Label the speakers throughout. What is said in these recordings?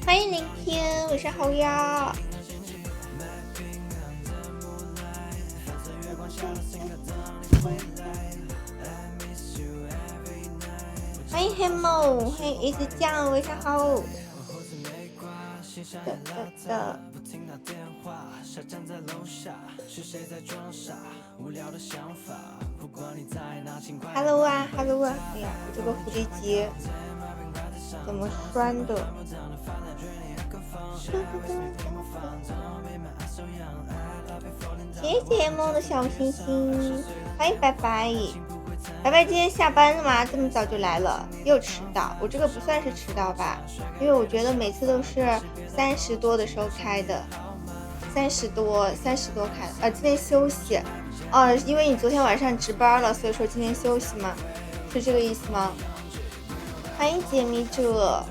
Speaker 1: 欢迎聆听，晚上好呀。欢迎黑梦，欢迎一直酱，晚上好。Hello 啊 ，Hello 啊！哎呀，我这个蝴蝶结怎么拴的？谢谢梦的小星星，欢迎拜拜。拜拜，今天下班了吗？这么早就来了，又迟到。我这个不算是迟到吧，因为我觉得每次都是30多的时候开的，30多开。今天休息。因为你昨天晚上值班了，所以说今天休息吗？是这个意思吗？欢迎解谜者。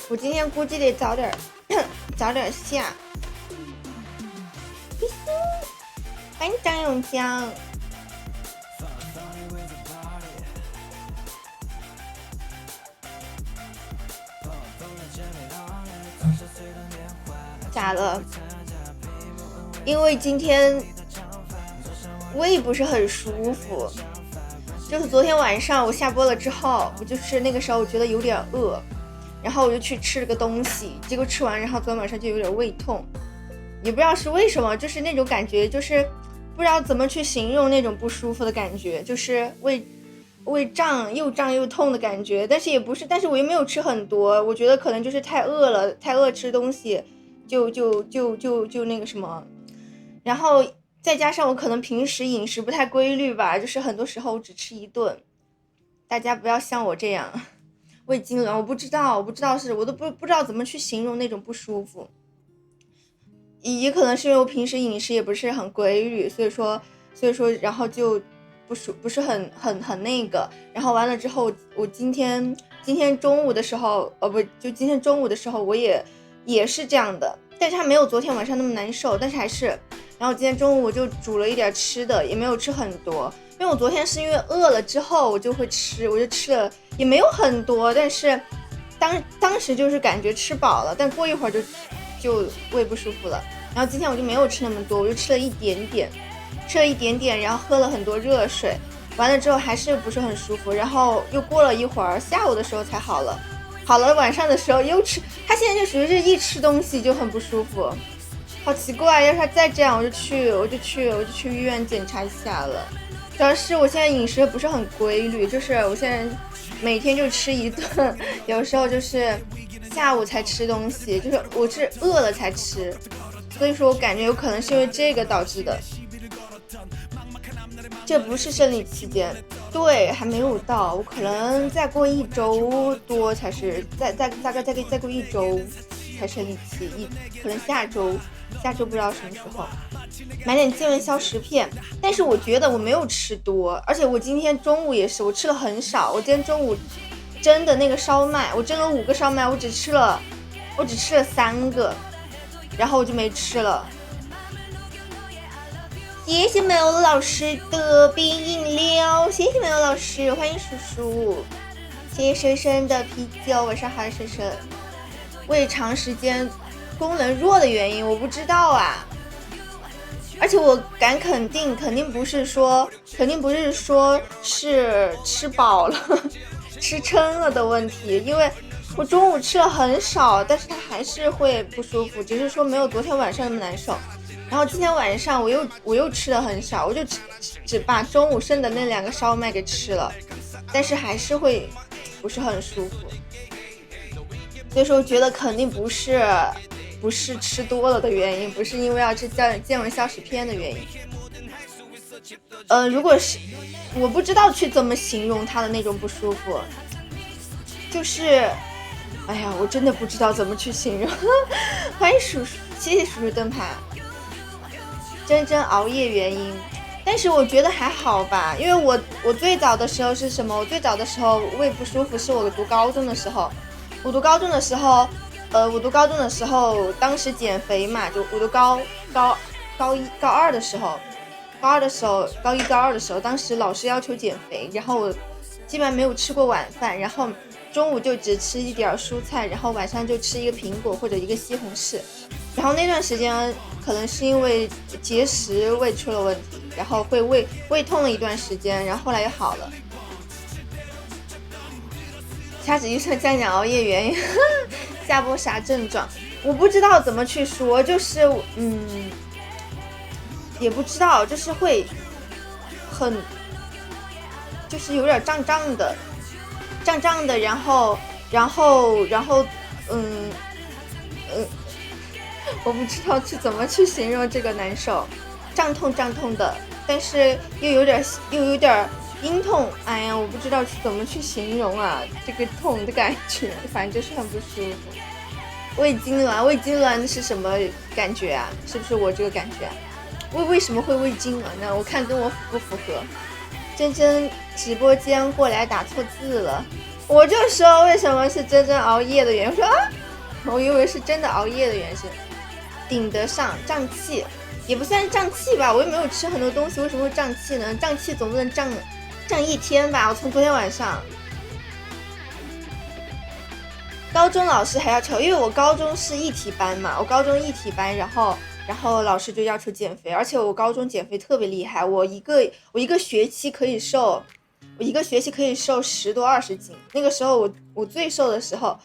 Speaker 1: 我今天估计得早点下。欢迎张永江。咋了？因为今天胃不是很舒服，就是昨天晚上我下播了之后，我就是那个时候我觉得有点饿，然后我就去吃了个东西，结果吃完然后昨天晚上就有点胃痛，也不知道是为什么，就是那种感觉，就是不知道怎么去形容那种不舒服的感觉，就是胃胀又痛的感觉，但是也不是，但是我又没有吃很多，我觉得可能就是太饿吃东西就那个什么，然后再加上我可能平时饮食不太规律吧，就是很多时候我只吃一顿，大家不要像我这样胃痉挛，我不知道是我都不知道怎么去形容那种不舒服，也可能是因为我平时饮食也不是很规律，所以说然后就不是很那个，然后完了之后我今天中午的时候今天中午的时候我也是这样的，但是它没有昨天晚上那么难受，但是还是，然后今天中午我就煮了一点吃的，也没有吃很多，因为我昨天是因为饿了之后我就会吃，我就吃了也没有很多，但是当时就是感觉吃饱了，但过一会儿就胃不舒服了，然后今天我就没有吃那么多，我就吃了一点点，然后喝了很多热水，完了之后还是不是很舒服，然后又过了一会儿，下午的时候才好了，晚上的时候又吃，他现在就属于是一吃东西就很不舒服，好奇怪，要是他再这样我就去医院检查一下了，主要是我现在饮食不是很规律，就是我现在每天就吃一顿，有时候就是下午才吃东西，就是我是饿了才吃，所以说我感觉有可能是因为这个导致的。这不是生理期间，对，还没有到，我可能再过1周多才是，大概再过1周才生理期，可能下周不知道什么时候，买点健胃消食片。但是我觉得我没有吃多，而且我今天中午也是，我吃了很少。我今天中午蒸的那个烧麦，我蒸了5个烧麦，我只吃了3个，然后我就没吃了。谢谢没有老师的冰饮料，谢谢没有老师，欢迎叔叔，谢谢深深的啤酒，晚上好，深深。胃长时间功能弱的原因我不知道啊，而且我敢肯定不是说是吃饱了吃撑了的问题，因为我中午吃了很少，但是它还是会不舒服，只是说没有昨天晚上那么难受。然后今天晚上我又吃的很少，我就只把中午剩的那2个烧麦给吃了，但是还是会不是很舒服，所以说我觉得肯定不是吃多了的原因，不是因为要吃健胃消食片的原因。如果是我不知道去怎么形容它的那种不舒服，就是哎呀，我真的不知道怎么去形容。欢迎叔叔，谢谢叔叔灯牌。真熬夜原因，但是我觉得还好吧，因为我最早的时候是什么？我最早的时候胃不舒服是我读高中的时候，我读高中的时候，当时减肥嘛，就我读高二的时候，高一高二的时候，当时老师要求减肥，然后我基本上没有吃过晚饭，然后中午就只吃一点蔬菜，然后晚上就吃一个苹果或者一个西红柿，然后那段时间可能是因为节食胃出了问题，然后会胃痛了一段时间，然后后来又好了。掐指一算，讲讲熬夜原因，下播啥症状？我不知道怎么去说，就是也不知道，就是会就是有点胀胀的，然后我不知道怎么去形容这个难受，胀痛的，但是又有点阴痛，哎呀，我不知道怎么去形容啊，这个痛的感觉，反正就是很不舒服。胃痉挛是什么感觉啊？是不是我这个感觉啊？为什么会胃痉挛呢？我看跟我符不符合？真真直播间过来打错字了，我就说为什么是真真熬夜的原因，我说啊，我以为是真的熬夜的原因。顶得上胀气，也不算胀气吧，我又没有吃很多东西，为什么会胀气呢？胀气总不能胀一天吧？我从昨天晚上，高中老师还要求，因为我高中是一体班嘛，然后老师就要求减肥，而且我高中减肥特别厉害，我一个学期可以瘦10多20斤，那个时候我最瘦的时候，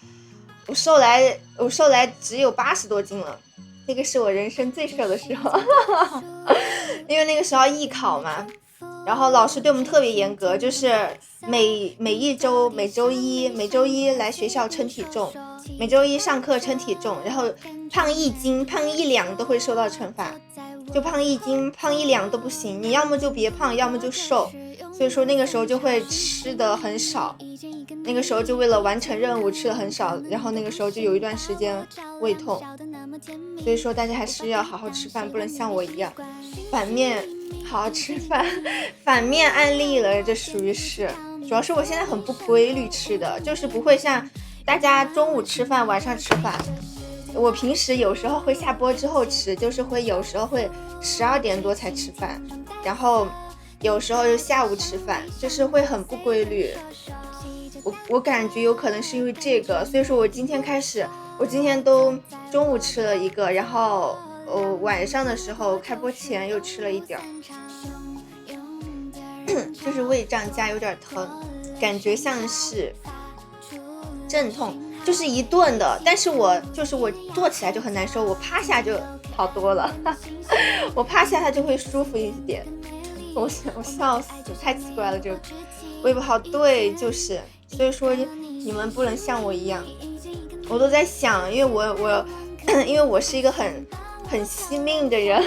Speaker 1: 我瘦来只有80多斤了。那个是我人生最瘦的时候，因为那个时候艺考嘛，然后老师对我们特别严格，就是每周一来学校称体重，每周一上课称体重，然后胖1斤、胖1两都会受到惩罚，就胖1斤、胖1两都不行，你要么就别胖，要么就瘦。所以说那个时候就会吃的很少，那个时候就为了完成任务吃的很少，然后那个时候就有一段时间胃痛。所以说大家还是要好好吃饭，不能像我一样反面好好吃饭，反面案例了，这属于是。主要是我现在很不规律吃的，就是不会像大家中午吃饭晚上吃饭，我平时有时候会下播之后吃，就是有时候会12点多才吃饭，然后有时候就下午吃饭，就是会很不规律。我感觉有可能是因为这个，所以说我今天都中午吃了一个，然后晚上的时候开播前又吃了一点就是胃胀加有点疼，感觉像是阵痛，就是一顿的，但是我坐起来就很难受，我趴下就好多了我趴下它就会舒服一点。我笑死，太奇怪了，这个胃不好。对，就是所以说你们不能像我一样，我都在想，因为我是一个很惜命的人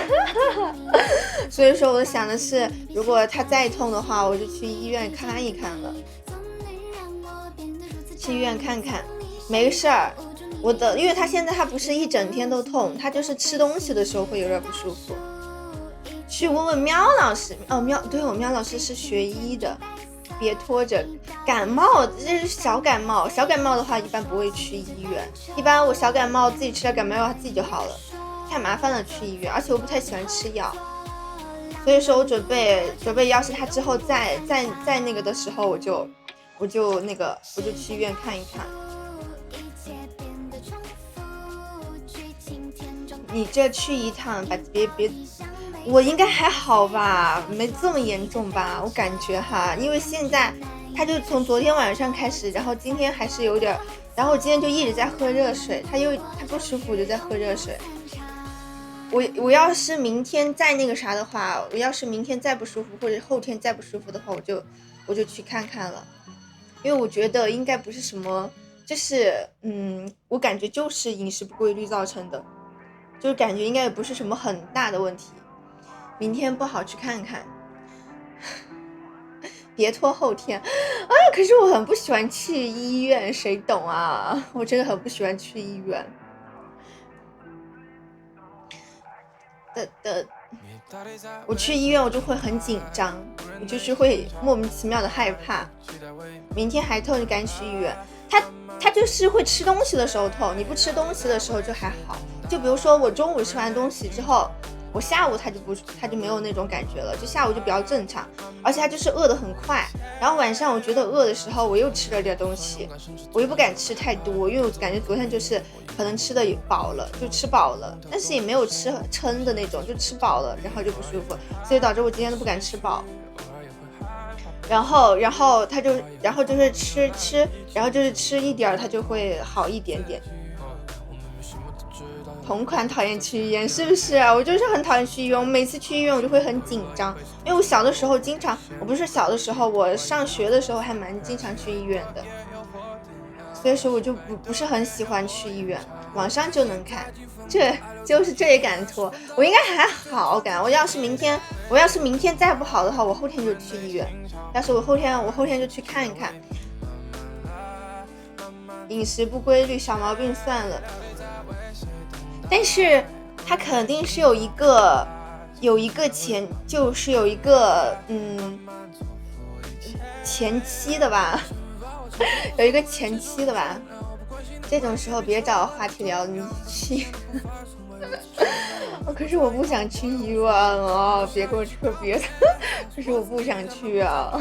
Speaker 1: 所以说我想的是，如果他再痛的话，我就去医院看一看了，去医院看看，没事儿。因为他现在他不是一整天都痛，他就是吃东西的时候会有点不舒服。去问问喵老师对，我喵老师是学医的，别拖着。感冒这是小感冒的话一般不会去医院，一般我小感冒自己吃了感冒药自己就好了，太麻烦了去医院，而且我不太喜欢吃药，所以说我准备要是他之后再那个的时候，我就去医院看一看。你这去一趟别我应该还好吧，没这么严重吧，我感觉哈，因为现在他就从昨天晚上开始，然后今天还是有点，然后我今天就一直在喝热水，他不舒服，我就在喝热水。我要是明天再那个啥的话，我要是明天再不舒服或者后天再不舒服的话，我就去看看了，因为我觉得应该不是什么，就是我感觉就是饮食不规律造成的，就是感觉应该也不是什么很大的问题。明天不好去看看别拖后天啊！可是我很不喜欢去医院，谁懂啊？我真的很不喜欢去医院我去医院我就会很紧张，我就是会莫名其妙的害怕，明天还痛就赶紧去医院。他就是会吃东西的时候痛，你不吃东西的时候就还好。就比如说我中午吃完东西之后，我下午他就没有那种感觉了，就下午就比较正常，而且他就是饿得很快。然后晚上我觉得饿的时候，我又吃了点东西，我又不敢吃太多，因为我感觉昨天就是可能吃的饱了，就吃饱了，但是也没有吃撑的那种，就吃饱了，然后就不舒服，所以导致我今天都不敢吃饱。然后就是吃一点，它就会好一点点。同款讨厌去医院是不是啊？我就是很讨厌去医院，我每次去医院我就会很紧张，因为我小的时候经常，我不是小的时候，我上学的时候还蛮经常去医院的，所以说我就不是很喜欢去医院，网上就能看，这也敢拖，我应该还好感。我要是明天再不好的话，我后天就去医院。要是我后天就去看一看。饮食不规律小毛病算了，但是它肯定是有一个前期的吧，有一个前期的吧。这种时候别找话题聊，你去。可是我不想去医院啊，别跟我扯别的。可是我不想去啊，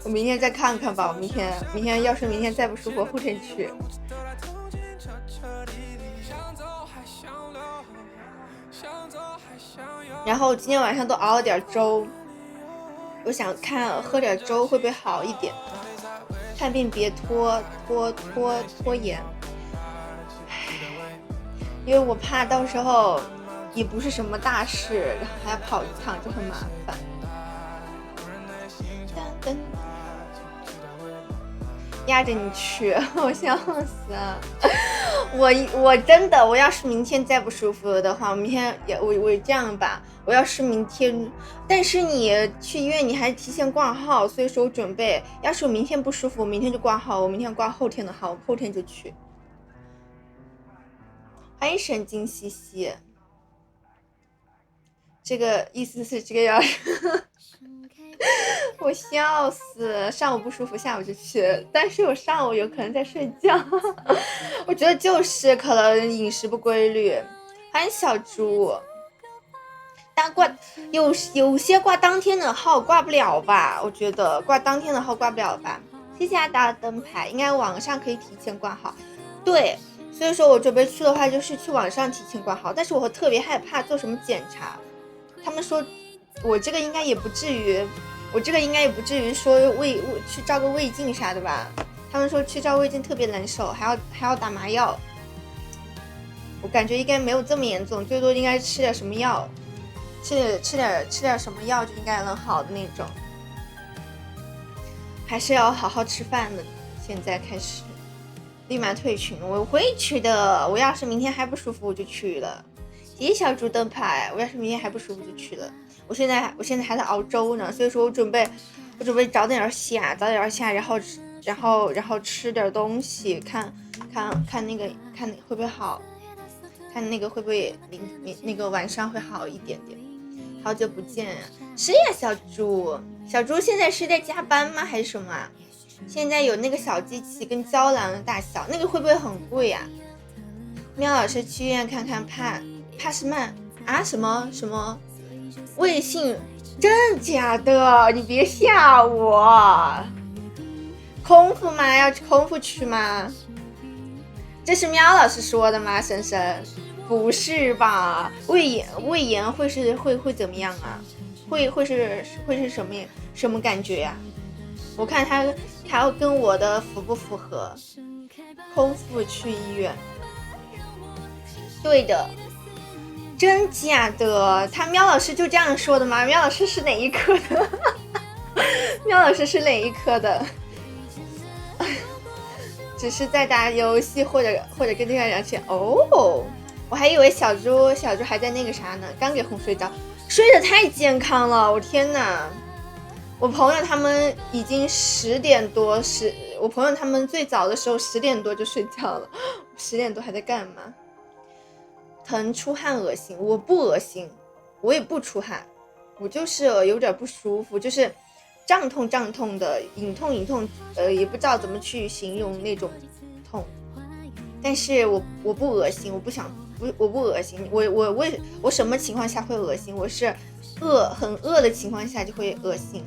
Speaker 1: 我明天再看看吧。明天要是明天再不舒服，后天去。然后今天晚上都熬了点粥，我想看喝点粥会不会好一点。看病别拖延，因为我怕到时候也不是什么大事，然后还要跑一趟就很麻烦。压着你去，我笑死了。我真的，我要是明天再不舒服了的话，我明天我这样吧，我要是明天，但是你去医院你还提前挂号，所以说我准备，要是我明天不舒服，我明天就挂号，我明天挂后天的号，我后天就去。欢迎神经兮兮，这个意思是这个要我笑死，上午不舒服下午就去，但是我上午有可能在睡觉。我觉得就是可能饮食不规律。欢迎小猪，但挂有些挂当天的号挂不了吧，我觉得挂当天的号挂不了吧。谢谢阿达的灯牌，应该网上可以提前挂号。对，所以说我准备去的话就是去网上提前挂号，但是我特别害怕做什么检查，他们说我这个应该也不至于说去照个胃镜啥的吧，他们说去照胃镜特别难受，还要打麻药，我感觉应该没有这么严重，最多应该吃点什么药，吃点什么药就应该能好的那种，还是要好好吃饭的。现在开始立马退群，我会去的，我要是明天还不舒服我就去了。谢谢小猪灯牌，我要是明天还不舒服就去了。我现在还在熬粥呢，所以说我准备早点下，然后吃点东西，看那个会不会好，看那个会不会那个晚上会好一点点。好久不见呀！是呀，小猪现在是在加班吗？还是什么啊？现在有那个小机器跟胶囊的大小，那个会不会很贵呀？喵老师去医院看看，帕斯曼啊？什么微信？真假的？你别吓我！空腹吗？要去空腹去吗？这是喵老师说的吗？深深，不是吧？胃炎会怎么样啊？会是什么感觉呀？我看他要跟我的符不符合？空腹去医院？对的。真假的？他喵老师就这样说的吗？喵老师是哪一科的？喵老师是哪一科的？只是在打游戏或者跟对象聊天哦。我还以为小猪还在那个啥呢，刚给哄睡着，睡得太健康了，我天哪！我朋友他们已经10点多，我朋友他们最早的时候10点多就睡觉了，10点多还在干嘛？疼出汗恶心，我不恶心，我也不出汗，我就是有点不舒服，就是胀痛的，隐痛，也不知道怎么去形容那种痛。但是我不恶心，我不恶心，我什么情况下会恶心？我是很饿的情况下就会恶心，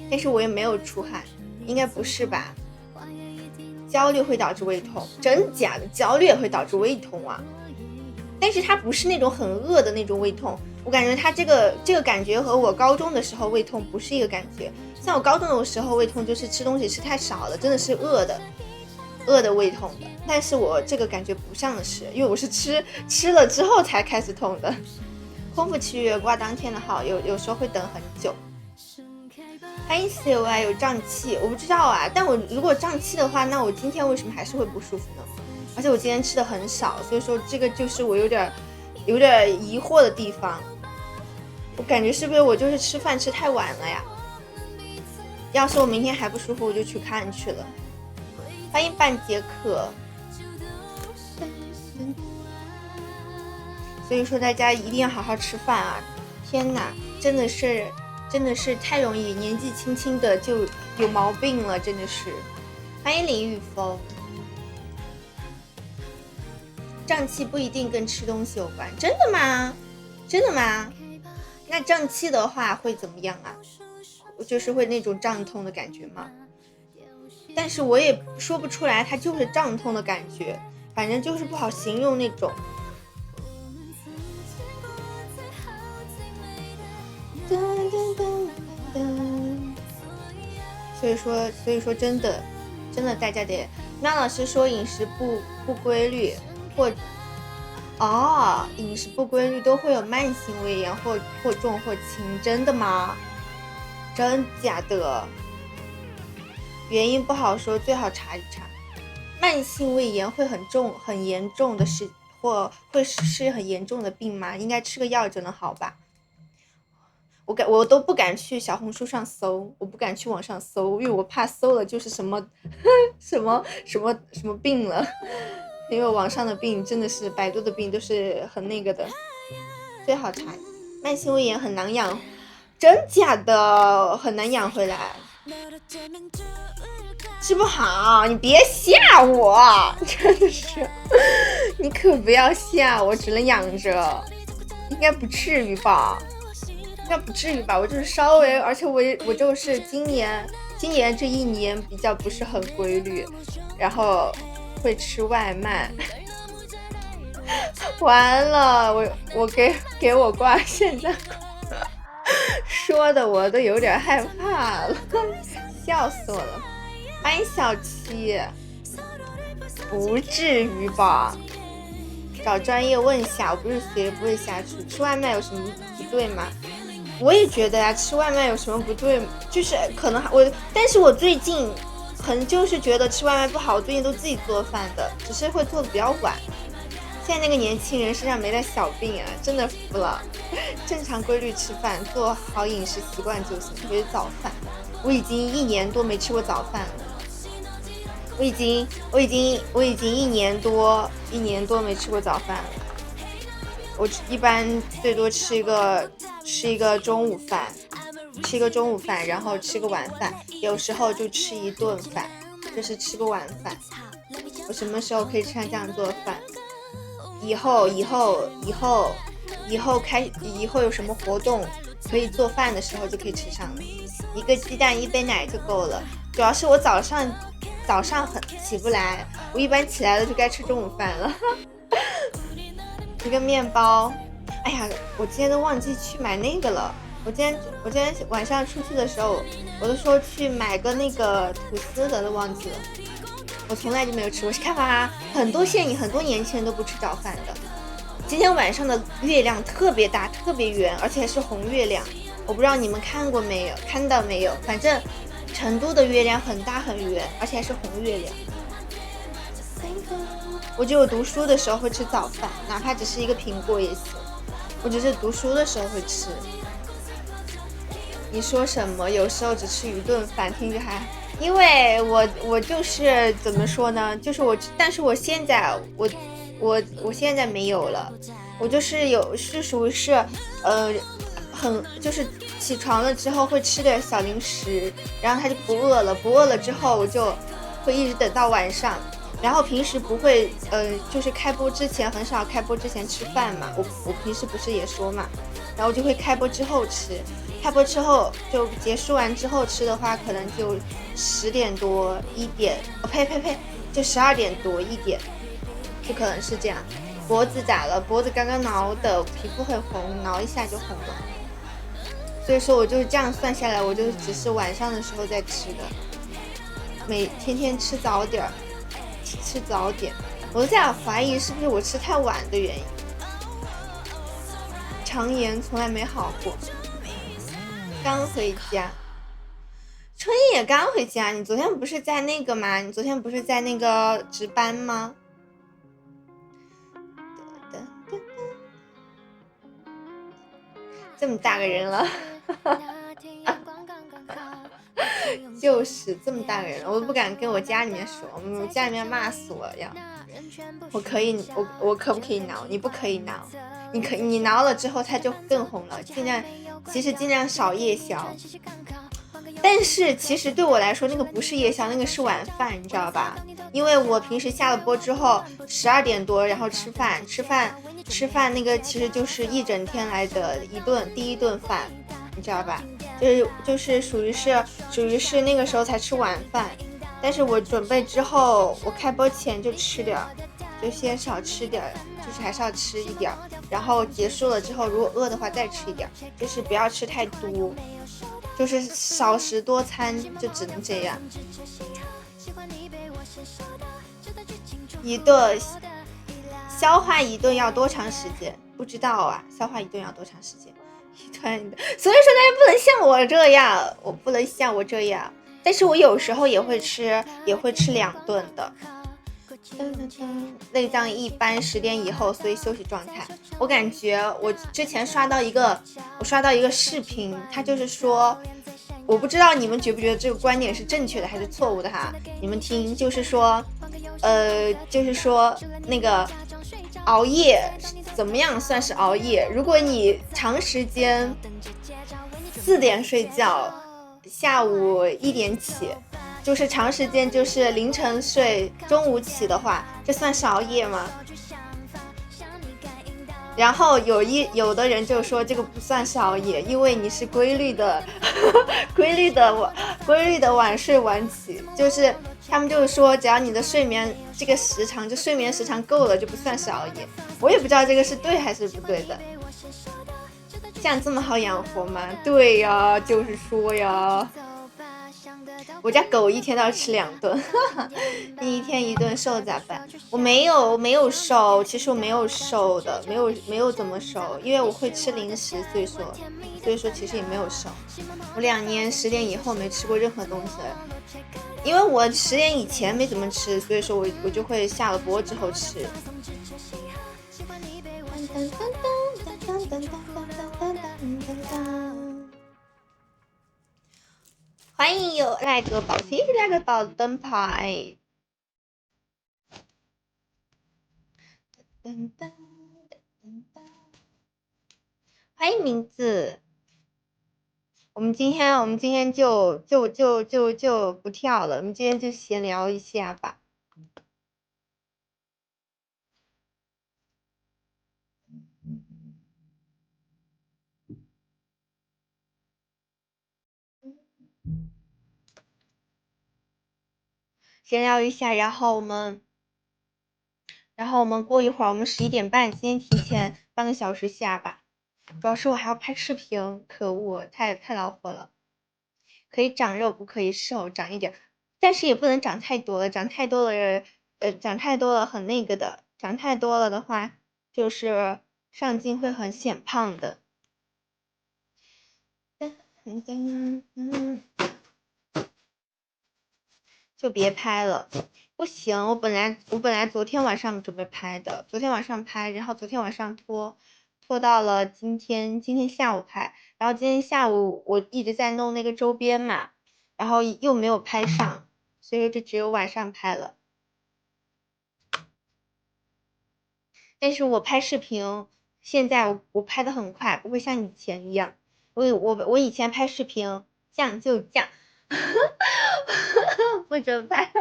Speaker 1: 但是我也没有出汗，应该不是吧？焦虑会导致胃痛，真假的？焦虑也会导致胃痛啊？但是它不是那种很饿的那种胃痛，我感觉它这个感觉和我高中的时候胃痛不是一个感觉。像我高中的时候胃痛就是吃东西吃太少了，真的是饿的胃痛的。但是我这个感觉不像是，因为我是吃了之后才开始痛的。空腹吃月挂当天的好，有时候会等很久。欢迎 COI 有胀气，我不知道啊，但我如果胀气的话，那我今天为什么还是会不舒服呢？而且我今天吃的很少，所以说这个就是我有点疑惑的地方。我感觉是不是我就是吃饭吃太晚了呀？要是我明天还不舒服，我就去看去了。欢迎半节课。所以说大家一定要好好吃饭啊！天哪，真的是太容易年纪轻轻的就有毛病了，真的是。欢迎林玉峰。胀气不一定跟吃东西有关，真的吗？真的吗？那胀气的话会怎么样啊？就是会那种胀痛的感觉吗？但是我也说不出来，它就是胀痛的感觉，反正就是不好形容那种。所以说真的大家得，喵老师说饮食不规律饮食不规律都会有慢性胃炎或重或轻，真的吗？真假的？原因不好说，最好查一查。慢性胃炎会很严重的事，或会是很严重的病吗？应该吃个药就能好吧？我都不敢去小红书上搜，我不敢去网上搜，因为我怕搜了就是什么病了。因为网上的病真的是，百度的病都是很那个的，最好查。慢性胃炎很难养，真假的？很难养回来，治不好，你别吓我，真的是，你可不要吓我，只能养着，应该不至于吧？应该不至于吧？我就是稍微，而且我就是今年这一年比较不是很规律，然后会吃外卖。完了，我给我挂现在说的我都有点害怕了，笑死我了。欢迎小七，不至于吧？找专业问一下，我不是随不会瞎吃外卖有什么不对吗？我也觉得呀，吃外卖有什么不对？就是可能但是我最近就是觉得吃外卖不好，我最近都自己做饭的，只是会做的比较晚。现在那个年轻人身上没点小病啊，真的服了。正常规律吃饭，做好饮食习惯就行，特别是早饭。我已经1年多没吃过早饭了。我已经1年多没吃过早饭了。我一般最多吃一个中午饭，然后吃个晚饭，有时候就吃一顿饭，就是吃个晚饭。我什么时候可以像这样做饭？以后有什么活动可以做饭的时候就可以吃上了。一个鸡蛋1杯奶就够了。主要是我早上很起不来，我一般起来了就该吃中午饭了。一个面包，哎呀，我今天都忘记去买那个了。我今天晚上出去的时候，我都说去买个那个吐司的，都忘记了。我从来就没有吃过，是看吧？很多年轻人都不吃早饭的。今天晚上的月亮特别大，特别圆，而且还是红月亮。我不知道你们看到没有？反正成都的月亮很大很圆，而且还是红月亮。我只有读书的时候会吃早饭，哪怕只是一个苹果也行。我只是读书的时候会吃。你说什么？有时候只吃一顿饭，听着还……因为我就是怎么说呢？就是但是我现在没有了。我就是属于是很就是起床了之后会吃点小零食，然后他就不饿了，不饿了之后我就会一直等到晚上。然后平时不会，就是开播之前很少开播之前吃饭嘛，我平时不是也说嘛，然后就会开播之后吃，开播之后就结束完之后吃的话，可能就10点多1点，呸，就12点多1点，就可能是这样。脖子咋了？脖子刚刚挠的，皮肤会红，挠一下就红了。所以说我就是这样算下来，我就只是晚上的时候在吃的，天天吃早点。我在怀疑是不是我吃太晚的原因。肠炎从来没好过。刚回家，春意也刚回家。你昨天不是在那个吗？你昨天不是在那个值班吗？这么大个人了。就是这么大个人了，我都不敢跟我家里面说，我家里面骂死我呀。我可以，我可不可以挠？你不可以挠，你挠了之后它就更红了。尽量少夜宵。但是其实对我来说，那个不是夜宵，那个是晚饭，你知道吧？因为我平时下了播之后12点多，然后吃饭，那个其实就是一整天来的第一顿饭，你知道吧？就是属于是那个时候才吃晚饭，但是我准备之后，我开播前就吃点，就先少吃点，就是还是要吃一点，然后结束了之后，如果饿的话再吃一点，就是不要吃太多，就是少食多餐，就只能这样。一顿消化一顿要多长时间？不知道啊，消化一顿要多长时间？所以说大家不能像我这样，我不能像我这样，但是我有时候也会吃2顿的。内脏一般10点以后，所以休息状态。我感觉我之前刷到一个视频，他就是说，我不知道你们觉不觉得这个观点是正确的还是错误的哈？你们听，就是说那个熬夜怎么样算是熬夜？如果你长时间4点睡觉，下午1点起，就是长时间就是凌晨睡，中午起的话，这算是熬夜吗？然后有的人就说这个不算是熬夜，因为你是规律的晚睡晚起，就是他们就是说只要你的睡眠这个时长，就睡眠时长够了，就不算是熬夜。我也不知道这个是对还是不对的。这样这么好养活吗？对呀，就是说呀。我家狗一天都要吃2顿，你一天1顿瘦咋办？我没有瘦，其实我没有瘦的，没有怎么瘦，因为我会吃零食，所以说其实也没有瘦。我2年10点以后没吃过任何东西，因为我10点以前没怎么吃，所以说我就会下了播之后吃。欢迎有来个宝，谢谢那个宝灯牌。欢迎名字。我们今天就不跳了，我们今天就闲聊一下吧。闲聊一下，然后我们过一会儿，我们11点半，今天提前半个小时下吧。主要是我还要拍视频，可恶，太恼火了。可以长肉，不可以瘦，长一点，但是也不能长太多了，长太多了很那个的，长太多了的话，就是上镜会很显胖的。就别拍了，不行，我本来昨天晚上准备拍的，昨天晚上拍，然后昨天晚上拖到了今天下午拍，然后今天下午我一直在弄那个周边嘛，然后又没有拍上，所以就只有晚上拍了。但是我拍视频现在我拍的很快，不会像以前一样。我以前拍视频降就降，不准拍。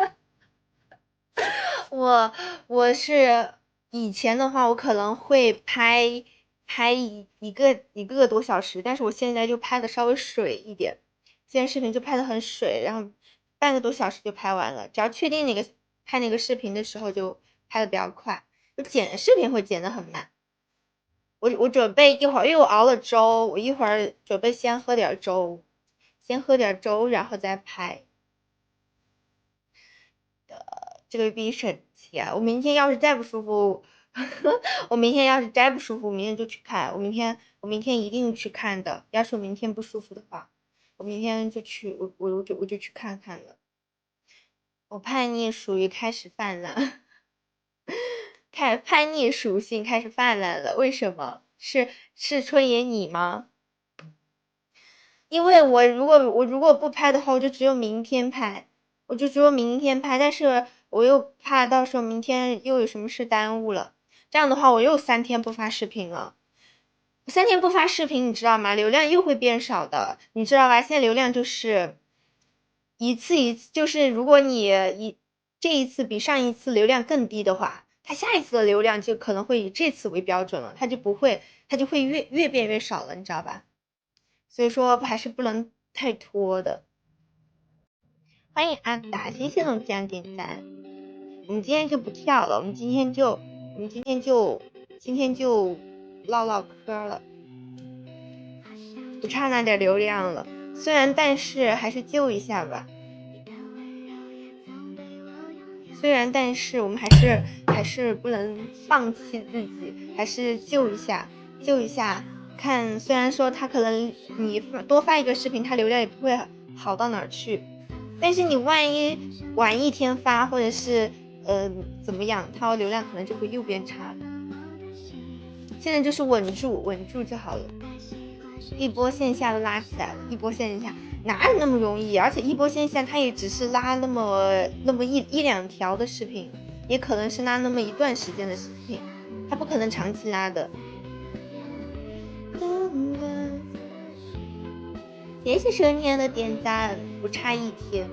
Speaker 1: 我是以前的话，我可能会拍一个多小时，但是我现在就拍的稍微水一点，现在视频就拍的很水，然后半个多小时就拍完了。只要确定拍那个视频的时候，就拍的比较快。我剪视频会剪的很慢。我准备一会儿，因为我熬了粥，我一会儿准备先喝点粥，然后再拍。这个比省钱。我明天要是再不舒服，我明天要是再不舒服，明天就去看。我明天一定去看的。要是我明天不舒服的话，我明天就去，我就去看看了。我叛逆属于开始泛滥，叛逆属性开始泛滥了。为什么？是春野你吗？因为我如果不拍的话，我就只有明天拍，但是我又怕到时候明天又有什么事耽误了，这样的话我又3天不发视频了。3天不发视频，你知道吗？流量又会变少的，你知道吧？现在流量就是一次，就是如果你这一次比上一次流量更低的话，它下一次的流量就可能会以这次为标准了，它就会越变越少了，你知道吧？所以说还是不能太拖的。欢迎安达，谢谢龙江点赞。我们今天就不跳了，我们今天就唠唠嗑了，不差那点流量了。虽然但是还是救一下吧。虽然但是我们还是不能放弃自己，还是救一下。看，虽然说他可能你多发一个视频，他流量也不会好到哪儿去，但是你万一晚一天发，或者是怎么样，它流量可能就会又变差。现在就是稳住就好了。一波线下都拉起来了，一波线下哪有那么容易？而且一波线下它也只是拉那么一两条的视频，也可能是拉那么一段时间的视频，它不可能长期拉的。谢谢蛇年的点赞，不差1天，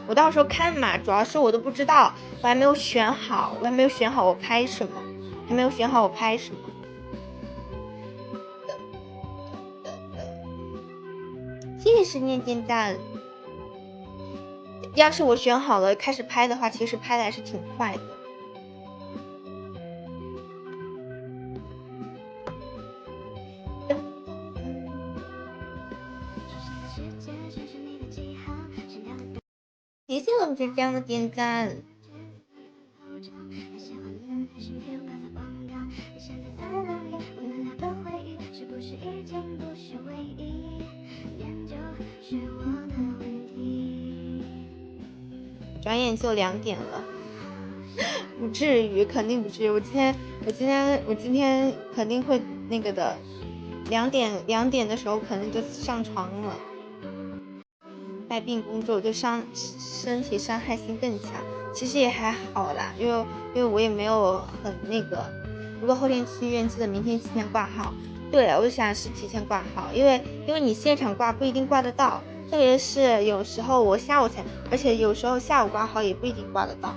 Speaker 1: 我到时候看嘛，主要是我都不知道，我还没有选好我拍什么，谢谢蛇年点赞。要是我选好了开始拍的话，其实拍的还是挺快的。谢谢我们这样的点赞。转眼就2点了，不至于，肯定不至于。我今天肯定会那个的，2点的时候可能就上床了。带病工作对身体伤害性更强，其实也还好啦，因为我也没有很那个。如果后天去医院，记得明天提前挂号。对，我想是提前挂号，因为你现场挂不一定挂得到，特别是有时候我下午才，而且有时候下午挂号也不一定挂得到，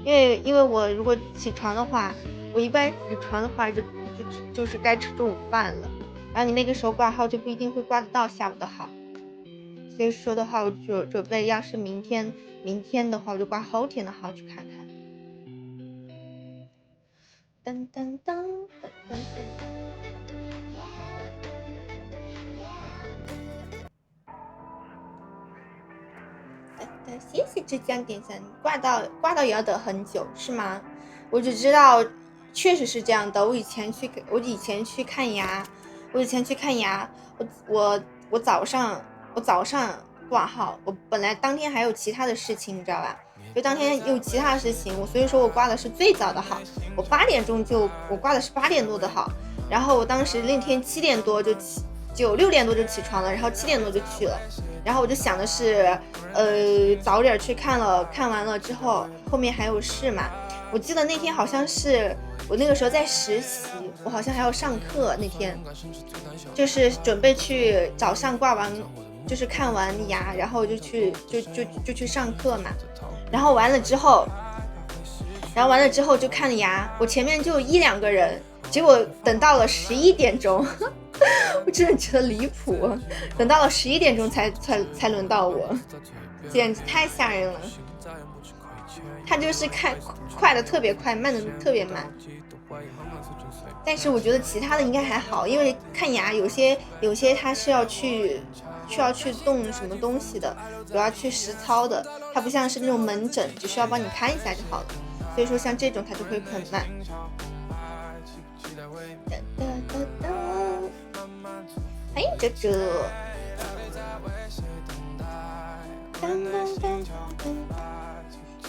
Speaker 1: 因为我如果起床的话，我一般起床的话就是该吃中午饭了，然后你那个时候挂号就不一定会挂得到下午的号。所以说的话，我就准备，要是明天的话，我就挂后天的号去看看。噔噔噔噔噔。谢谢浙江点赞，挂到也要等很久是吗？我只知道确实是这样的。我以前去看牙，我早上挂号，我本来当天还有其他的事情，你知道吧？就当天有其他的事情，所以说我挂的是最早的号，我挂的是8点多的号，然后我当时那天7点多就6点多就起床了，然后7点多就去了，然后我就想的是，早点去看了，看完了之后后面还有事嘛。我记得那天好像是我那个时候在实习，我好像还要上课，那天就是准备去早上挂完，就是看完牙，然后就去上课嘛。然后完了之后就看牙，我前面就1、2个人，结果等到了11点钟，我真的觉得离谱，等到了11点钟才轮到我，简直太吓人了。他就是看快的特别快，慢的特别慢。但是我觉得其他的应该还好，因为看牙有些他是要去动什么东西的，有要去实操的，它不像是那种门诊，只需要帮你看一下就好了。所以说像这种它就会很慢。欢迎哲哲。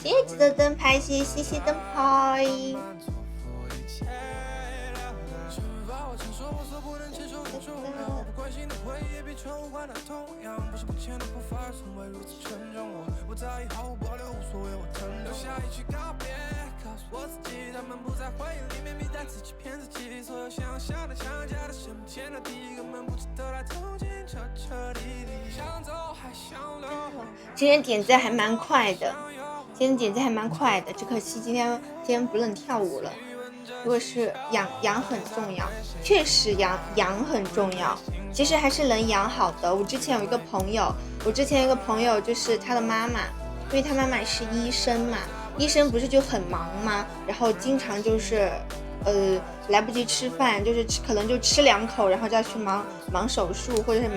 Speaker 1: 谢谢记得灯牌，谢谢灯牌。今天点赞还蛮快的，只可惜今天不能跳舞了。如果是养很重要，确实养很重要，其实还是能养好的。我之前有一个朋友，就是他的妈妈，因为他妈妈是医生嘛，医生不是就很忙吗？然后经常就是来不及吃饭，就是可能就吃2口，然后就要去忙手术或者是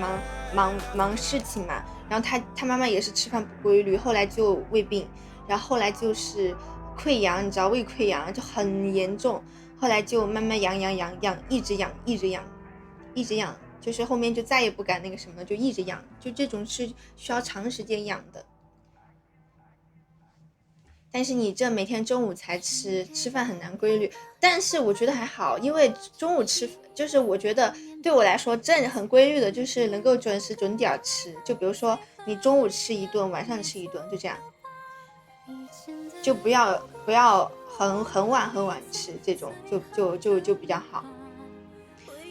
Speaker 1: 忙事情嘛。然后他妈妈也是吃饭不规律，后来就胃病，然后后来就是溃疡，你知道胃溃疡就很严重，后来就慢慢养，一直养，就是后面就再也不敢那个什么，就一直养，就这种是需要长时间养的。但是你这每天中午才吃饭很难规律，但是我觉得还好，因为中午吃就是我觉得对我来说正很规律的，就是能够准时准点吃，就比如说你中午吃一顿，晚上吃一顿，就这样，就不要很晚吃，这种就比较好。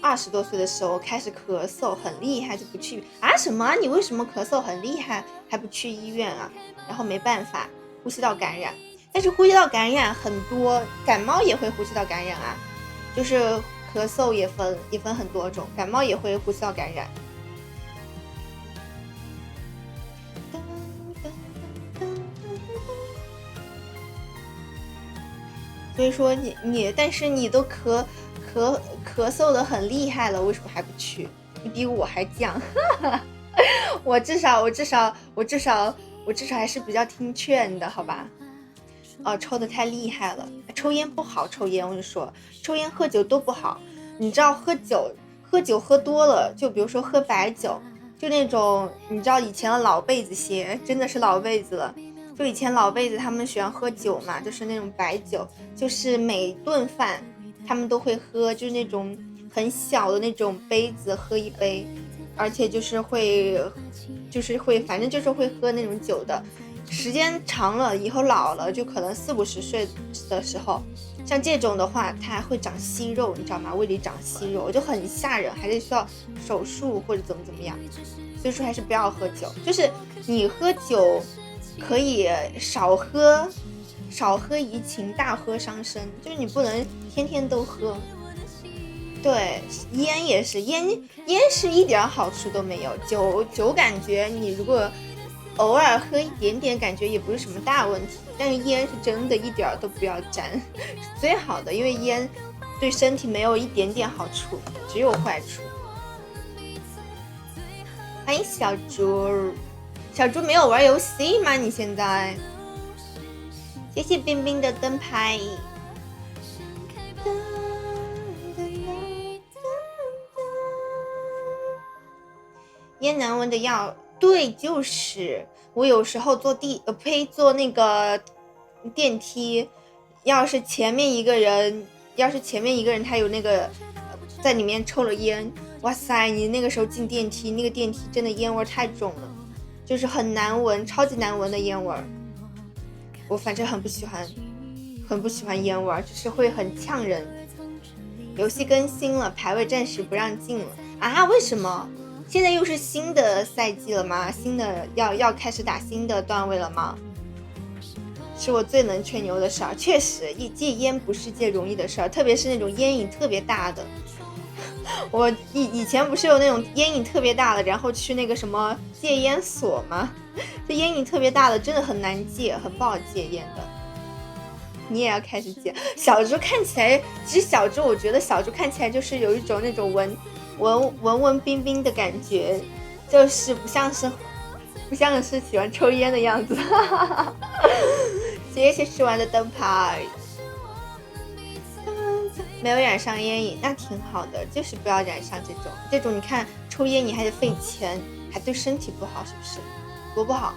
Speaker 1: 20多岁的时候开始咳嗽很厉害就不去啊？什么？你为什么咳嗽很厉害还不去医院啊？然后没办法，呼吸道感染。但是呼吸道感染很多，感冒也会呼吸道感染啊，就是咳嗽也分很多种，感冒也会呼吸道感染。所以说你但是你都咳嗽的很厉害了，为什么还不去？你比我还犟。我至少还是比较听劝的，好吧？抽的太厉害了，抽烟不好，抽烟我就说，抽烟喝酒都不好。你知道喝酒喝多了，就比如说喝白酒，就那种你知道以前的老辈子些，真的是老辈子了。就以前老辈子他们喜欢喝酒嘛，就是那种白酒，就是每顿饭他们都会喝，就是那种很小的那种杯子喝一杯，而且就是会反正就是会喝那种酒的。时间长了以后老了，就可能40-50岁的时候，像这种的话它还会长息肉，你知道吗？胃里长息肉就很吓人，还得需要手术或者怎么样。所以说还是不要喝酒，就是你喝酒可以少喝怡情，大喝伤身，就是你不能天天都喝。对，烟也是，烟是一点好处都没有。酒感觉你如果偶尔喝一点点，感觉也不是什么大问题。但是烟是真的一点都不要沾，是最好的，因为烟对身体没有一点点好处，只有坏处。欢迎小猪，小猪没有玩游戏吗？你现在？谢谢冰冰的灯牌。烟难闻的药，对，就是我有时候坐那个电梯，要是前面一个人他有那个在里面抽了烟，哇塞，你那个时候进电梯，那个电梯真的烟味太重了，就是很难闻，超级难闻的烟味儿。我反正很不喜欢烟味儿，就是会很呛人。游戏更新了，排位暂时不让进了啊？为什么？现在又是新的赛季了吗？新的要开始打新的段位了吗？是我最能吹牛的事儿。确实，戒烟不是件容易的事儿，特别是那种烟瘾特别大的。我以前不是有那种烟瘾特别大的，然后去那个什么戒烟所吗？这烟瘾特别大的真的很难戒，很不好戒烟的。你也要开始戒。小猪看起来，其实小猪我觉得小猪看起来就是有一种那种文冰冰的感觉，就是不像是喜欢抽烟的样子。谢谢吃完的灯牌。没有染上烟瘾，那挺好的，就是不要染上这种。你看抽烟你还得费钱，还对身体不好，是不是？多不好。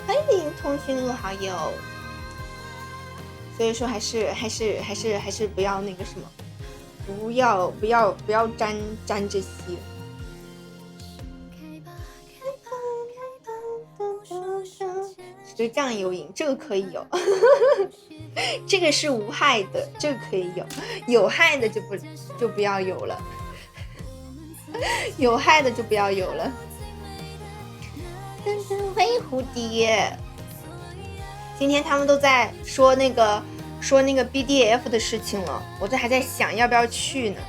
Speaker 1: 欢迎通讯录好友。所以说还是不要那个什么，不要沾这些。就酱油瘾，这个可以有。这个是无害的，这个可以有，有害的就不要有了。有害的就不要有了。欢迎蝴蝶。今天他们都在说那个 BDF 的事情了，我这还在想要不要去呢，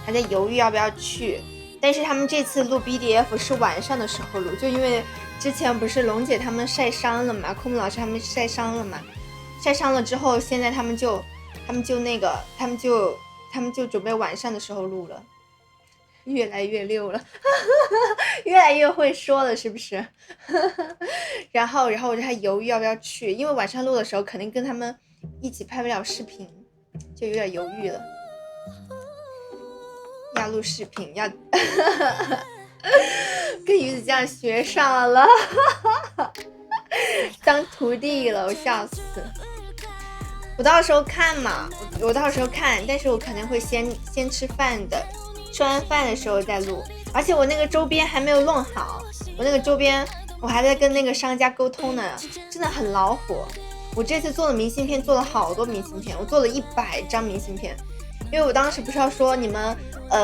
Speaker 1: 还在犹豫要不要去。但是他们这次录 BDF 是晚上的时候录，就因为之前不是龙姐他们晒伤了嘛，空木老师他们晒伤了嘛，晒伤了之后，现在他们就准备晚上的时候录了。越来越溜了。越来越会说了，是不是？然后我就还犹豫要不要去，因为晚上录的时候肯定跟他们一起拍不了视频，就有点犹豫了。要录视频，要跟鱼子酱学上了。当徒弟了，我笑死。我到时候看嘛，我到时候看，但是我肯定会先吃饭的，吃完饭的时候再录。而且我那个周边还没有弄好，我那个周边我还在跟那个商家沟通呢，真的很恼火。我这次做的明信片做了好多明信片，我做了100张明信片，因为我当时不是要说你们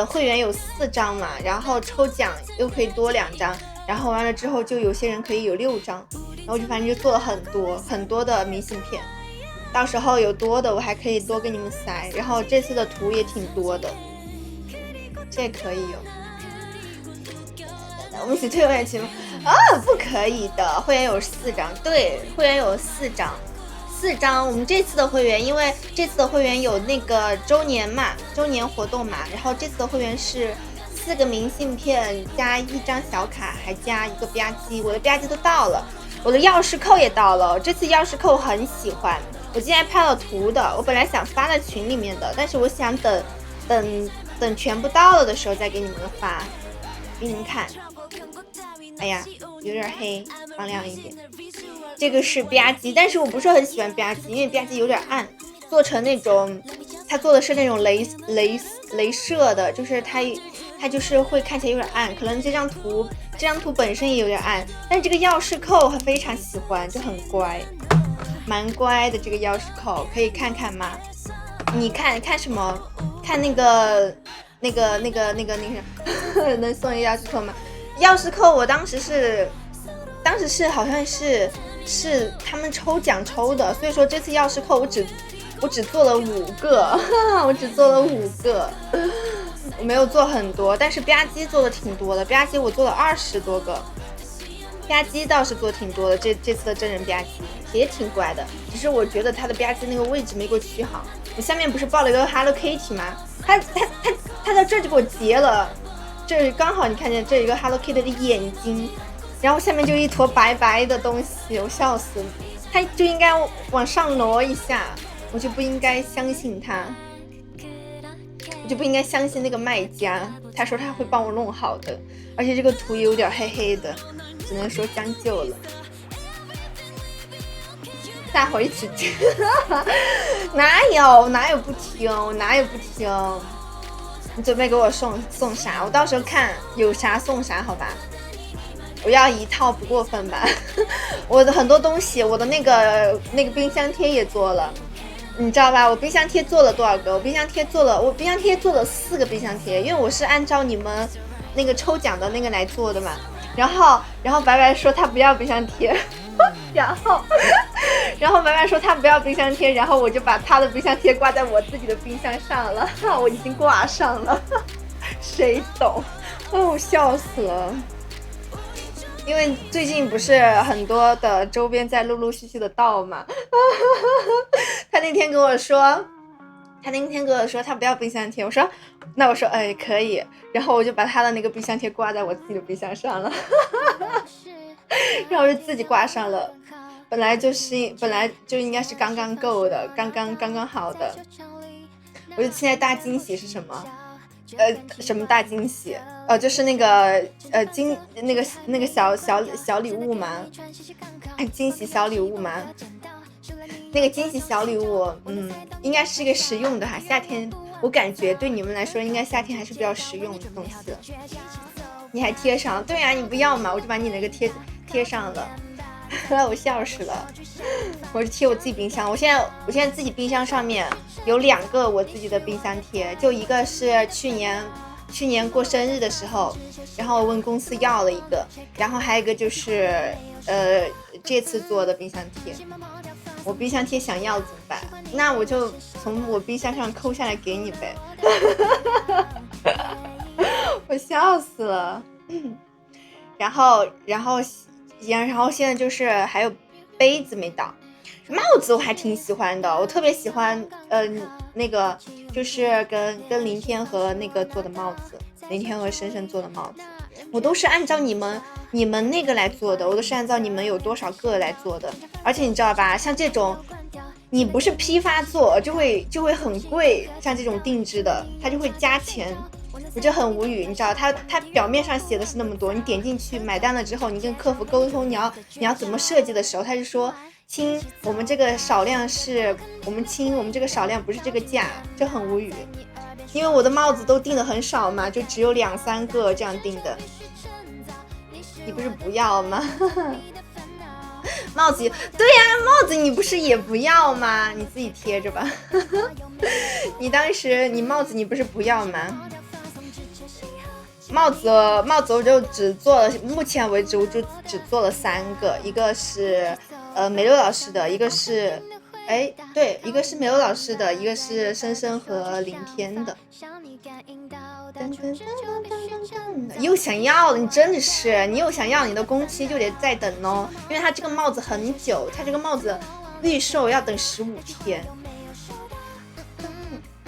Speaker 1: 会员有4张嘛，然后抽奖又可以多2张，然后完了之后就有些人可以有6张，然后就反正就做了很多的明信片，到时候有多的我还可以多给你们塞，然后这次的图也挺多的，这可以有。我们一起退会员群吗？啊，不可以的，会员有4张，对，会员有4张。我们这次的会员，因为这次的会员有那个周年活动嘛，然后这次的会员是4个明信片加1张小卡，还加1个吧唧，我的吧唧都到了，我的钥匙扣也到了。这次钥匙扣很喜欢，我今天还拍了图的，我本来想发在群里面的，但是我想等全部到了的时候再给你们发，给你们看。哎呀，有点黑，放亮一点。这个是吧唧，但是我不是很喜欢吧唧，因为吧唧有点暗，做成那种，它做的是那种镭射的，就是它就是会看起来有点暗，可能这张图本身也有点暗，但这个钥匙扣我非常喜欢，就很乖，蛮乖的。这个钥匙扣可以看看吗？你看什么？看那个能送一个钥匙扣吗？钥匙扣我当时是好像是他们抽奖抽的，所以说这次钥匙扣我只做了5个，我只做了5个，我没有做很多，但是吧唧做的挺多的，吧唧我做了20多个，吧唧倒是做挺多的，这次的真人吧唧也挺乖的，只是我觉得他的吧唧那个位置没给我取好，我下面不是抱了一个 Hello Kitty 吗？他在这就给我截了。这刚好你看见这一个 Hello Kitty 的眼睛，然后下面就一坨白白的东西，我笑死了。他就应该往上挪一下，我就不应该相信他，我就不应该相信那个卖家，他说他会帮我弄好的，而且这个图也有点黑黑的，只能说将就了。大伙一起听。哪有不听，哪有不听。你准备给我送啥？我到时候看有啥送啥，好吧？我要一套不过分吧？我的很多东西，我的那个冰箱贴也做了，你知道吧？我冰箱贴做了多少个？我冰箱贴做了4个冰箱贴，因为我是按照你们那个抽奖的那个来做的嘛。然后白白说他不要冰箱贴，然后白白说他不要冰箱贴，然后我就把他的冰箱贴挂在我自己的冰箱上了，我已经挂上了，谁懂？哦，笑死了。因为最近不是很多的周边在陆续的到嘛，他那天跟我说他不要冰箱贴，我说哎可以，然后我就把他的那个冰箱贴挂在我自己的冰箱上了，然后就自己挂上了，本来就应该是刚刚够的，刚刚好的。我就现在大惊喜是什么？什么大惊喜？就是那个那个小礼物嘛，惊喜小礼物嘛。那个惊喜小礼物，应该是一个实用的哈。夏天我感觉对你们来说，应该夏天还是比较实用的东西。你还贴上？对呀，你不要嘛，我就把你那个贴上了。我笑死了，我就贴我自己冰箱。我现在自己冰箱上面有2个我自己的冰箱贴，就一个是去年过生日的时候，然后我问公司要了一个，然后还有一个就是这次做的冰箱贴。我冰箱贴想要怎么办？那我就从我冰箱上抠下来给你呗。我笑死了。然后现在就是还有杯子没到，帽子我还挺喜欢的，我特别喜欢那个就是跟林天和那个做的帽子，林天和深深做的帽子，我都是按照你们那个来做的，我都是按照你们有多少个来做的，而且你知道吧，像这种你不是批发做就会很贵，像这种定制的它就会加钱。我就很无语，你知道他表面上写的是那么多，你点进去买单了之后，你跟客服沟通你要怎么设计的时候，他就说亲，我们这个少量是我们这个少量不是这个价，就很无语。因为我的帽子都订的很少嘛，就只有2-3个这样订的。你不是不要吗？帽子对呀，帽子你不是也不要吗？你自己贴着吧。你当时你帽子你不是不要吗？帽子我就只做了，目前为止我就只做了3个，一个是美乐老师的，一个是一个是美乐老师的，一个是深深和林天的。又想要，你真的是你又想要，你的工期就得再等哦，因为它这个帽子很久，它这个帽子预售要等15天。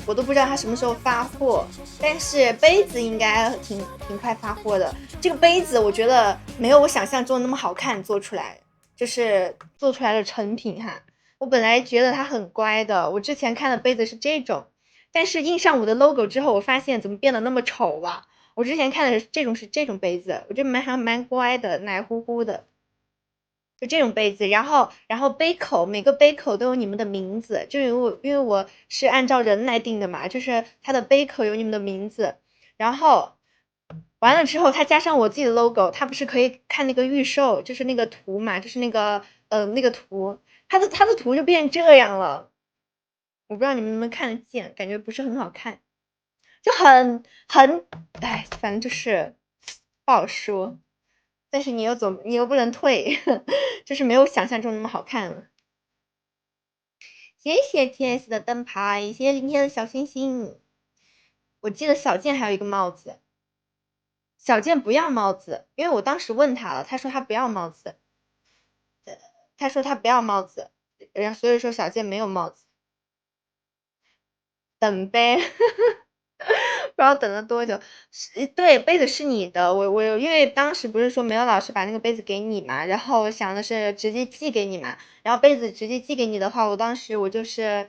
Speaker 1: 我都不知道他什么时候发货，但是杯子应该挺快发货的。这个杯子我觉得没有我想象中那么好看，做出来的成品哈。我本来觉得它很乖的，我之前看的杯子是这种，但是印上我的 logo 之后，我发现怎么变得那么丑啊！我之前看的是这种杯子，我觉得还蛮乖的，奶乎乎的。就这种杯子，然后杯口每个杯口都有你们的名字，就因为我是按照人来定的嘛，就是它的杯口有你们的名字，然后完了之后它加上我自己的 logo， 它不是可以看那个预售，就是那个图嘛，就是那个那个图，它的图就变这样了，我不知道你们能不能看得见，感觉不是很好看，就很反正就是不好说。但是你又不能退，就是没有想象中那么好看了。谢谢 TS 的灯牌，谢谢今天的小星星。我记得小健还有一个帽子，小健不要帽子，因为我当时问他了，他说他不要帽子，然后所以说小健没有帽子，等呗。不知道等了多久，对，杯子是你的，我因为当时不是说没有老师把那个杯子给你嘛，然后我想的是直接寄给你嘛，然后杯子直接寄给你的话，我当时我就是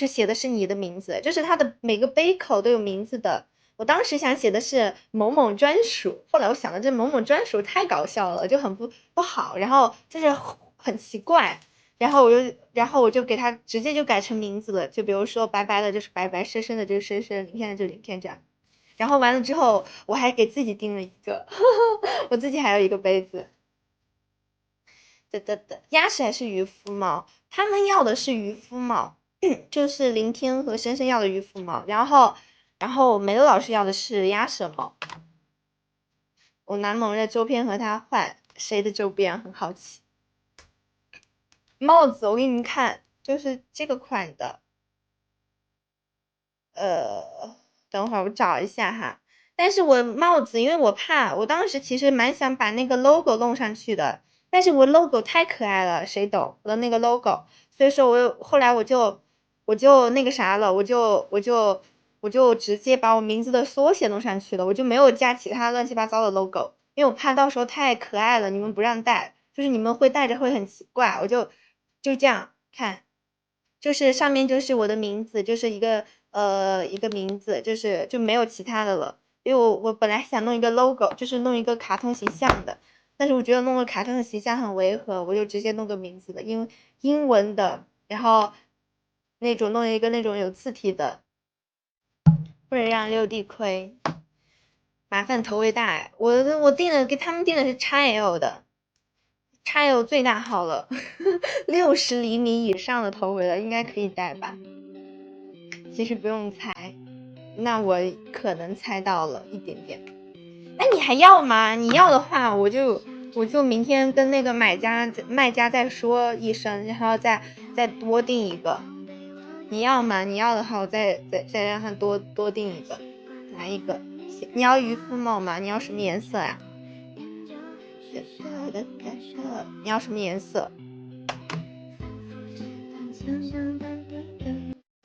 Speaker 1: 写的是你的名字，就是它的每个杯口都有名字的，我当时想写的是某某专属，后来我想的这某某专属太搞笑了，就很不好，然后就是很奇怪。然后我就给他直接就改成名字了，就比如说白白的就是白白，深深的就是深深，林天的就是林天这样。然后完了之后，我还给自己订了一个，我自己还有一个杯子。鸭屎还是渔夫帽？他们要的是渔夫帽，就是林天和深深要的渔夫帽，然后梅乐老师要的是鸭舌帽。我拿某人的周边和他换，谁的周边很好奇。帽子我给你们看，就是这个款的。等会儿我找一下哈。但是我帽子，因为我怕，我当时其实蛮想把那个 logo 弄上去的，但是我 logo 太可爱了，谁懂我的那个 logo，所以说后来我就那个啥了，我就直接把我名字的缩写弄上去了，我就没有加其他乱七八糟的 logo，因为我怕到时候太可爱了，你们不让戴，就是你们会戴着会很奇怪，就这样看。就是上面就是我的名字，就是一个名字，就没有其他的了。因为我本来想弄一个 logo，就是弄一个卡通形象的，但是我觉得弄个卡通的形象很违和，我就直接弄个名字的，英文的，然后那种弄一个那种有字体的，不能让六弟亏。麻烦头围大，我订的给他们订的是 XL 的。XL 最大号了，60厘米以上的头围了，应该可以戴吧？其实不用猜，那我可能猜到了一点点。哎，你还要吗？你要的话，我就明天跟那个卖家再说一声，然后再多订一个。你要吗？你要的话，我再让他多订一个，来一个。你要渔夫帽吗？你要什么颜色呀？你要什么颜色？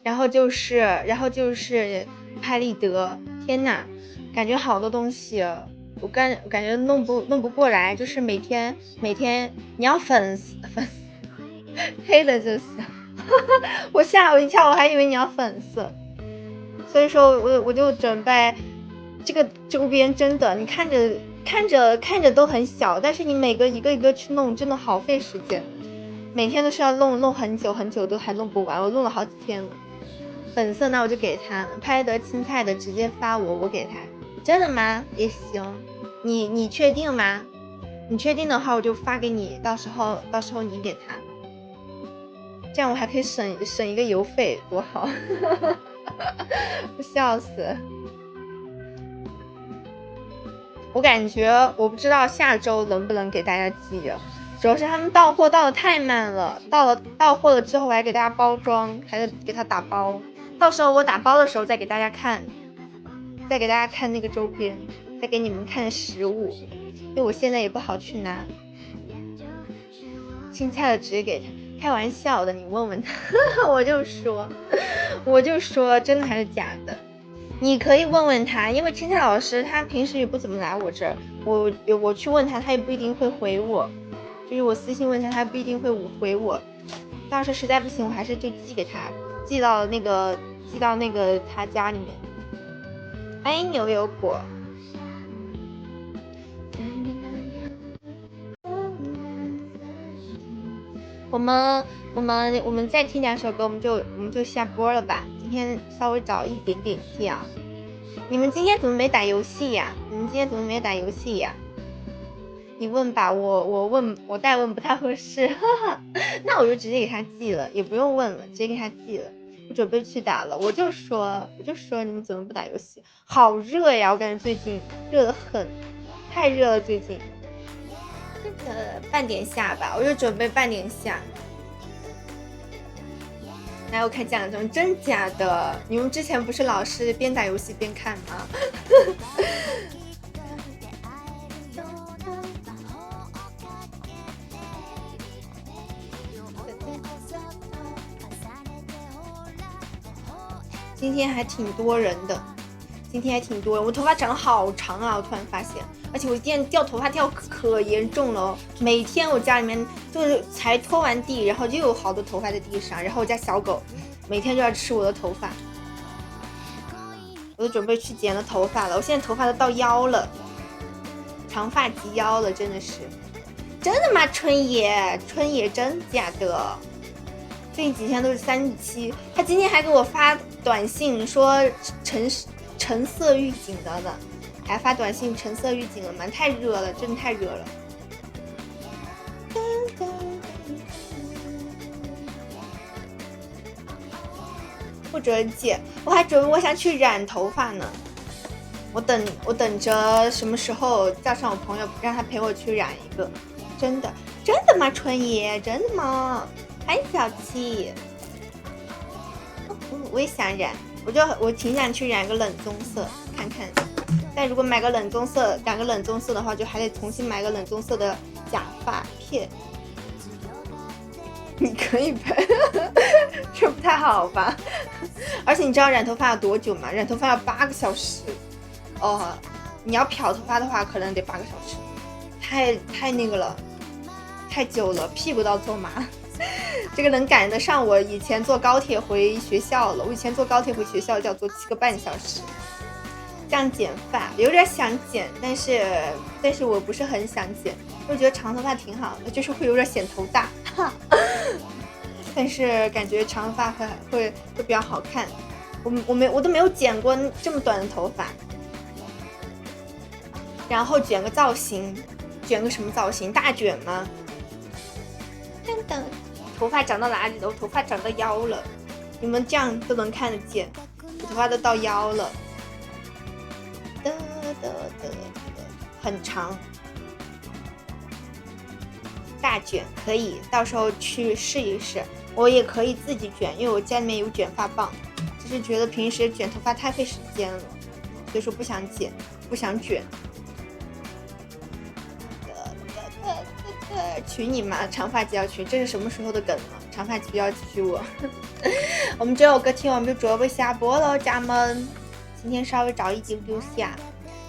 Speaker 1: 然后就是拍立得，天哪，感觉好多东西，我感觉弄不过来，就是每天你要粉黑的就行，我吓我一跳，我还以为你要粉色，所以说我就准备这个周边，真的你看着都很小，但是你每个一个去弄，真的好费时间，每天都是要弄很久都还弄不完，我弄了好几天了。粉色那我就给他，拍得青菜的直接发我给他。真的吗？也行，你确定吗？你确定的话我就发给你，到时候你给他，这样我还可以省一个邮费，多好！我笑死。我感觉我不知道下周能不能给大家寄，主要是他们到货到的太慢了，到货了之后我还给大家包装，还得给他打包，到时候我打包的时候再给大家看那个周边，再给你们看实物，因为我现在也不好去拿。青菜的直接给他，开玩笑的，你问问他，我就说真的还是假的。你可以问问他，因为青菜老师他平时也不怎么来我这儿，我去问他，他也不一定会回我，就是我私信问他，他不一定会回我。到时候实在不行，我还是就寄给他，寄到那个他家里面。欢迎牛油果。我们再听2首歌，我们就下播了吧。今天稍微早一点点跳。你们今天怎么没打游戏呀？你问吧，我代问不太合适，那我就直接给他寄了，也不用问了，直接给他寄了。我准备去打了，我就说你们怎么不打游戏？好热呀，我感觉最近热得很，太热了最近。半点下吧，我就准备半点下。来，我看奖状，真假的？你们之前不是老是边打游戏边看吗？今天还挺多人的，我头发长得好长啊！我突然发现，而且我今天掉头发掉可严重了，每天我家里面就是才拖完地，然后就有好多头发在地上，然后我家小狗每天就要吃我的头发，我就准备去剪了头发了。我现在头发都到腰了，长发及腰了，真的是。真的吗？春野真假的？最近几天都是37，他今天还给我发短信说橙色预警的呢，还发短信橙色预警了吗？太热了，真的太热了。不准剪，我还准备我想去染头发呢。我等着什么时候叫上我朋友，让他陪我去染一个。真的吗？春爷，真的吗？很小气。我也想染，我挺想去染个冷棕色看看。但如果买个冷棕色，染个冷棕色的话，就还得重新买个冷棕色的假发片。你可以拍，这不太好吧？而且你知道染头发要多久吗？染头发要8个小时。哦，你要漂头发的话，可能得8个小时，太那个了，太久了，屁股到坐麻。这个能赶得上我以前坐高铁回学校了。我以前坐高铁回学校就要坐7个半小时。这样剪发有点想剪，但是我不是很想剪，我觉得长头发挺好的，就是会有点显头大。但是感觉长头发会比较好看。我都没有剪过这么短的头发。然后卷个造型，卷个什么造型？大卷吗？等等，头发长到哪里了？我头发长到腰了，你们这样都能看得见，我头发都到腰了。很长，大卷可以，到时候去试一试。我也可以自己卷，因为我家里面有卷发棒，就是觉得平时卷头发太费时间了，所以说不想剪，不想卷。娶你妈，长发及要娶，这是什么时候的梗了？长发及要娶我。我们这首歌听完就准备下播了，家们。今天稍微早一丢丢下，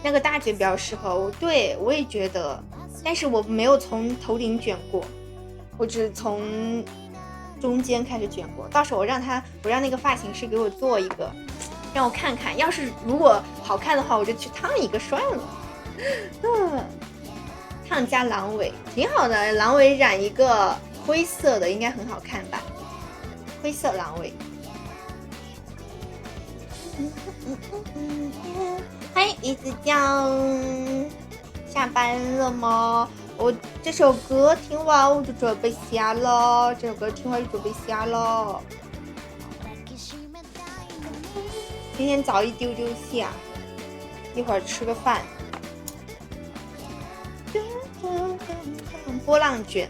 Speaker 1: 那个大卷比较适合我。对，我也觉得，但是我没有从头顶卷过，我只从中间开始卷过。到时候我让那个发型师给我做一个，让我看看。要是如果好看的话，我就去烫一个算了。烫加狼尾挺好的，狼尾染一个灰色的应该很好看吧？灰色狼尾。嗨，鱼子酱，下班了吗？我这首歌听完我就准备下了，这首歌听完就准备下了。今天早一丢丢下，一会儿吃个饭。波浪卷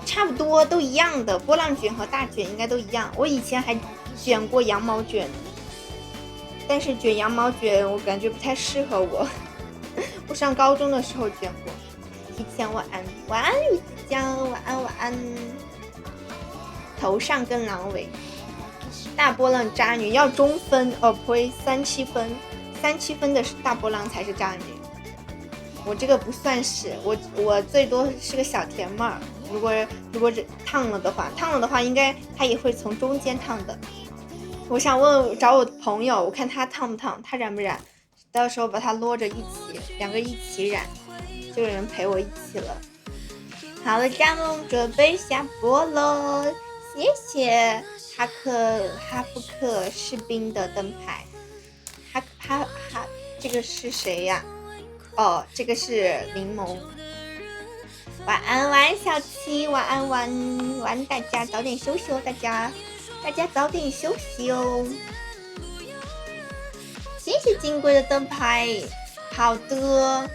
Speaker 1: 差不多都一样的，波浪卷和大卷应该都一样。我以前还卷过羊毛卷，但是卷羊毛卷我感觉不太适合我。我上高中的时候卷过。提前晚安，晚安鱼子酱，晚安晚安。头上跟狼尾，大波浪渣女要中分哦，呸，37分，37分的大波浪才是渣女。我这个不算是，我最多是个小甜妹儿。如果烫了的话，应该它也会从中间烫的。我想找我朋友，我看他烫不烫，他染不染，到时候把他搂着一起，两个一起染，就有人陪我一起了。好了，家们，我们准备下播了，谢谢哈夫克士兵的灯牌。这个是谁呀？哦，这个是柠檬。晚安小七，晚安大家早点休息哦，大家早点休息哦。谢谢金龟的灯牌。好的，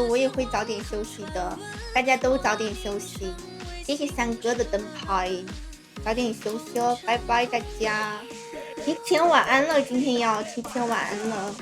Speaker 1: 我也会早点休息的，大家都早点休息。谢谢三哥的灯牌，早点休息哦，拜拜大家。提前晚安了，今天要提前晚安了。